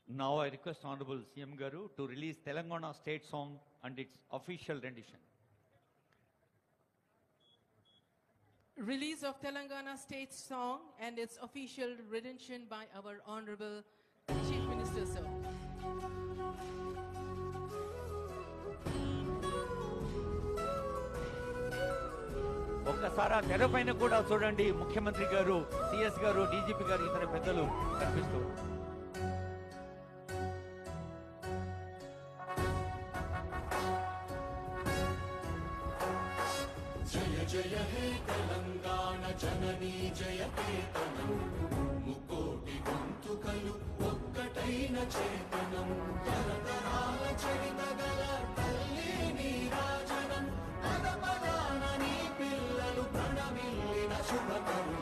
Now I request Honorable CM Garu to release Telangana state song and its official rendition. Release of Telangana state song and its official rendition by our Honorable Chief Minister, sir. ఒక్కసారి తెర పైన కూడా చూడండి, ముఖ్యమంత్రి గారు, CS గారు, DGP గారు, ఇతర పెద్దలు కనిపిస్తూ. జయ జయ హే తెలంగాణ జననీ జయ కేతనం, ముకోటి గొంతుకలు ఒక్కటైన చేతనం, తరతరాల చరిత గల తల్లి నీరాజనం, పద పదాన నీ పిల్లలు ప్రణమిల్లిన శుభకరు